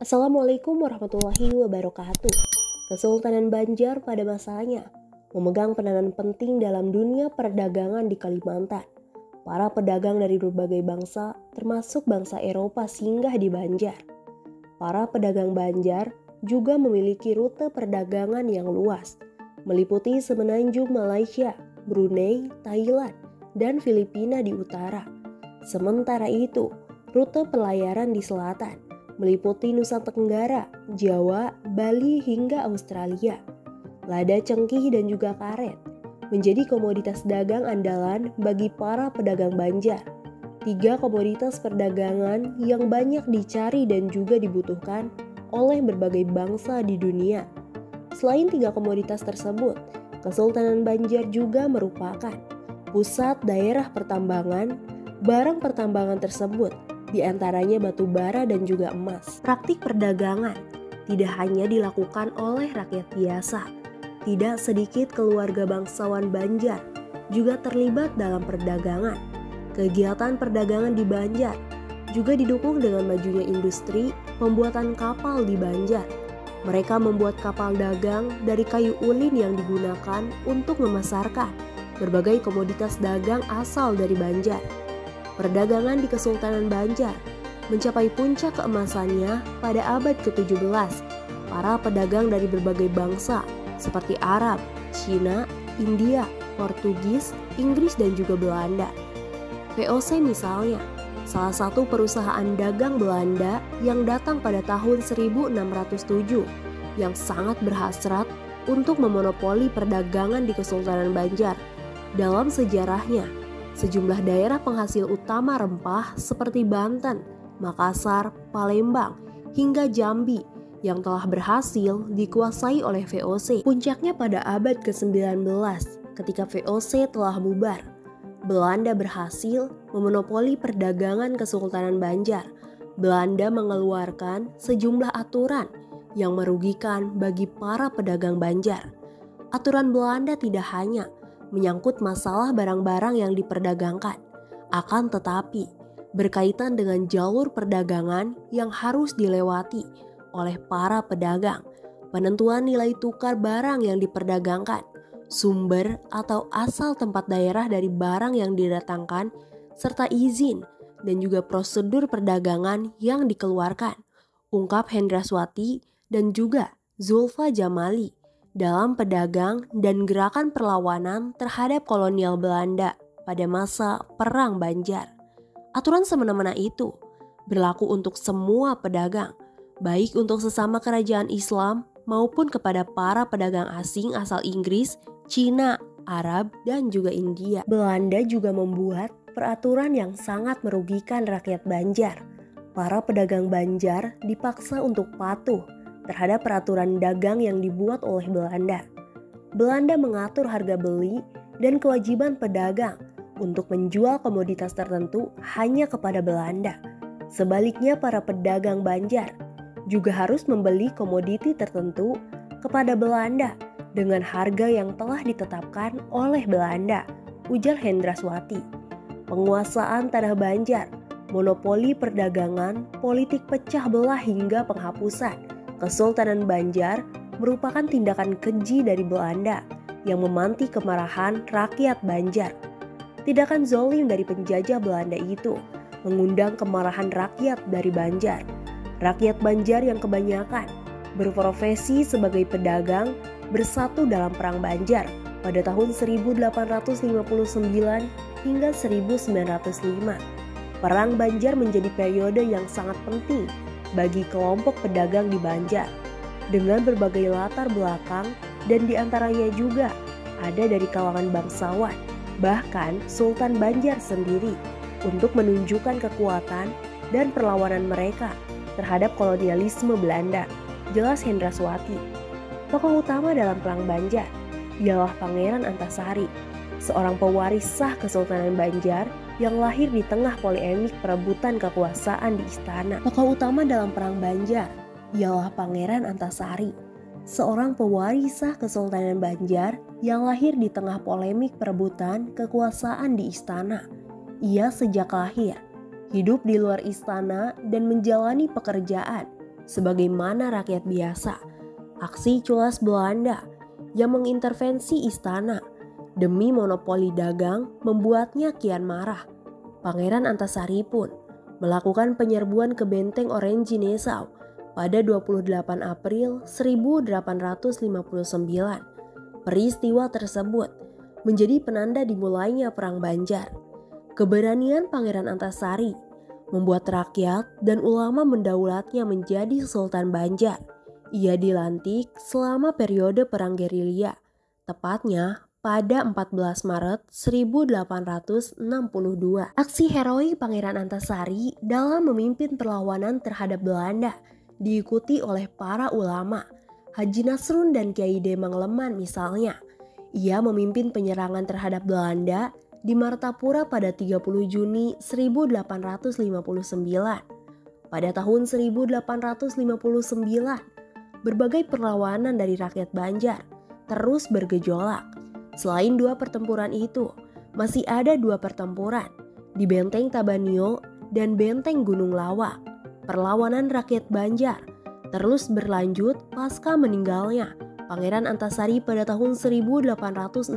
Assalamualaikum warahmatullahi wabarakatuh. Kesultanan Banjar pada masanya memegang peranan penting dalam dunia perdagangan di Kalimantan. Para pedagang dari berbagai bangsa, termasuk bangsa Eropa, singgah di Banjar. Para pedagang Banjar juga memiliki rute perdagangan yang luas, meliputi semenanjung Malaysia, Brunei, Thailand, dan Filipina di utara. Sementara itu, rute pelayaran di selatan meliputi Nusa Tenggara, Jawa, Bali hingga Australia. Lada cengkih dan juga karet menjadi komoditas dagang andalan bagi para pedagang Banjar. 3 komoditas perdagangan yang banyak dicari dan juga dibutuhkan oleh berbagai bangsa di dunia. Selain 3 komoditas tersebut, Kesultanan Banjar juga merupakan pusat daerah pertambangan. Barang pertambangan tersebut di antaranya batu bara dan juga emas. Praktik perdagangan tidak hanya dilakukan oleh rakyat biasa. Tidak sedikit keluarga bangsawan Banjar juga terlibat dalam perdagangan. Kegiatan perdagangan di Banjar juga didukung dengan majunya industri pembuatan kapal di Banjar. Mereka membuat kapal dagang dari kayu ulin yang digunakan untuk memasarkan berbagai komoditas dagang asal dari Banjar. Perdagangan di Kesultanan Banjar mencapai puncak keemasannya pada abad ke-17. Para pedagang dari berbagai bangsa seperti Arab, Cina, India, Portugis, Inggris, dan juga Belanda. VOC misalnya, salah satu perusahaan dagang Belanda yang datang pada tahun 1607 yang sangat berhasrat untuk memonopoli perdagangan di Kesultanan Banjar. Dalam sejarahnya, sejumlah daerah penghasil utama rempah seperti Banten, Makassar, Palembang, hingga Jambi yang telah berhasil dikuasai oleh VOC. Puncaknya pada abad ke-19 ketika VOC telah bubar. Belanda berhasil memonopoli perdagangan Kesultanan Banjar. Belanda mengeluarkan sejumlah aturan yang merugikan bagi para pedagang Banjar. Aturan Belanda tidak hanya menyangkut masalah barang-barang yang diperdagangkan, akan tetapi berkaitan dengan jalur perdagangan yang harus dilewati oleh para pedagang, penentuan nilai tukar barang yang diperdagangkan, sumber atau asal tempat daerah dari barang yang didatangkan, serta izin dan juga prosedur perdagangan yang dikeluarkan, ungkap Hendraswati dan juga Zulfa Jamali dalam Pedagang dan Gerakan Perlawanan terhadap Kolonial Belanda pada masa Perang Banjar. Aturan semena-mena itu berlaku untuk semua pedagang, baik untuk sesama kerajaan Islam maupun kepada para pedagang asing asal Inggris, Cina, Arab, dan juga India. Belanda juga membuat peraturan yang sangat merugikan rakyat Banjar. Para pedagang Banjar dipaksa untuk patuh terhadap peraturan dagang yang dibuat oleh Belanda. Belanda mengatur harga beli dan kewajiban pedagang untuk menjual komoditas tertentu hanya kepada Belanda. Sebaliknya, para pedagang Banjar juga harus membeli komoditi tertentu kepada Belanda dengan harga yang telah ditetapkan oleh Belanda, ujar Hendraswati. Penguasaan tanah Banjar, monopoli perdagangan, politik pecah belah hingga penghapusan Kesultanan Banjar merupakan tindakan keji dari Belanda yang memanti kemarahan rakyat Banjar. Tindakan zolim dari penjajah Belanda itu mengundang kemarahan rakyat dari Banjar. Rakyat Banjar yang kebanyakan berprofesi sebagai pedagang bersatu dalam Perang Banjar pada tahun 1859 hingga 1905. Perang Banjar menjadi periode yang sangat penting bagi kelompok pedagang di Banjar dengan berbagai latar belakang, dan diantaranya juga ada dari kalangan bangsawan, bahkan Sultan Banjar sendiri, untuk menunjukkan kekuatan dan perlawanan mereka terhadap kolonialisme Belanda, jelas Hendraswati. Tokoh utama dalam Perang Banjar ialah Pangeran Antasari, seorang pewaris sah Kesultanan Banjar yang lahir di tengah polemik perebutan kekuasaan di istana. Tokoh utama dalam Perang Banjar ialah Pangeran Antasari, seorang pewaris sah Kesultanan Banjar yang lahir di tengah polemik perebutan kekuasaan di istana. Ia sejak lahir hidup di luar istana dan menjalani pekerjaan sebagaimana rakyat biasa. Aksi culas Belanda yang mengintervensi istana demi monopoli dagang membuatnya kian marah. Pangeran Antasari pun melakukan penyerbuan ke benteng Oranje-Nassau pada 28 April 1859. Peristiwa tersebut menjadi penanda dimulainya Perang Banjar. Keberanian Pangeran Antasari membuat rakyat dan ulama mendaulatnya menjadi Sultan Banjar. Ia dilantik selama periode Perang Gerilya, tepatnya pada 14 Maret 1862. Aksi heroik Pangeran Antasari dalam memimpin perlawanan terhadap Belanda diikuti oleh para ulama. Haji Nasrun dan Kiai Demang Leman misalnya. Ia memimpin penyerangan terhadap Belanda di Martapura pada 30 Juni 1859. Pada tahun 1859, berbagai perlawanan dari rakyat Banjar terus bergejolak. Selain 2 pertempuran itu, masih ada 2 pertempuran di Benteng Tabanio dan Benteng Gunung Lawak. Perlawanan rakyat Banjar terus berlanjut pasca meninggalnya Pangeran Antasari pada tahun 1862.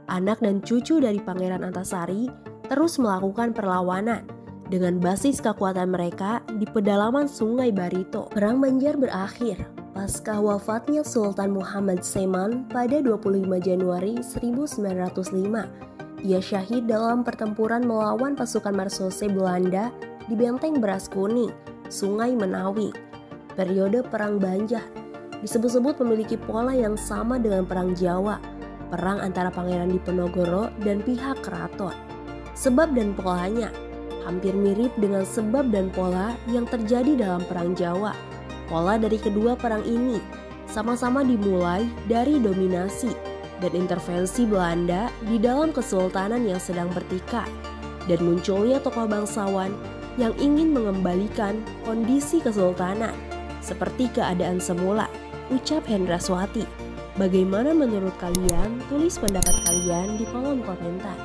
Anak dan cucu dari Pangeran Antasari terus melakukan perlawanan dengan basis kekuatan mereka di pedalaman Sungai Barito. Perang Banjar berakhir pasca wafatnya Sultan Muhammad Seman pada 25 Januari 1905. Ia syahid dalam pertempuran melawan pasukan Marsose Belanda di Benteng Beras Kuning, Sungai Menawi. Periode Perang Banjar disebut-sebut memiliki pola yang sama dengan Perang Jawa, perang antara Pangeran Diponegoro dan pihak keraton. Sebab dan polanya hampir mirip dengan sebab dan pola yang terjadi dalam Perang Jawa. Pola dari kedua perang ini sama-sama dimulai dari dominasi dan intervensi Belanda di dalam kesultanan yang sedang bertikai, dan munculnya tokoh bangsawan yang ingin mengembalikan kondisi kesultanan seperti keadaan semula, ucap Hendra Swati. Bagaimana menurut kalian? Tulis pendapat kalian di kolom komentar.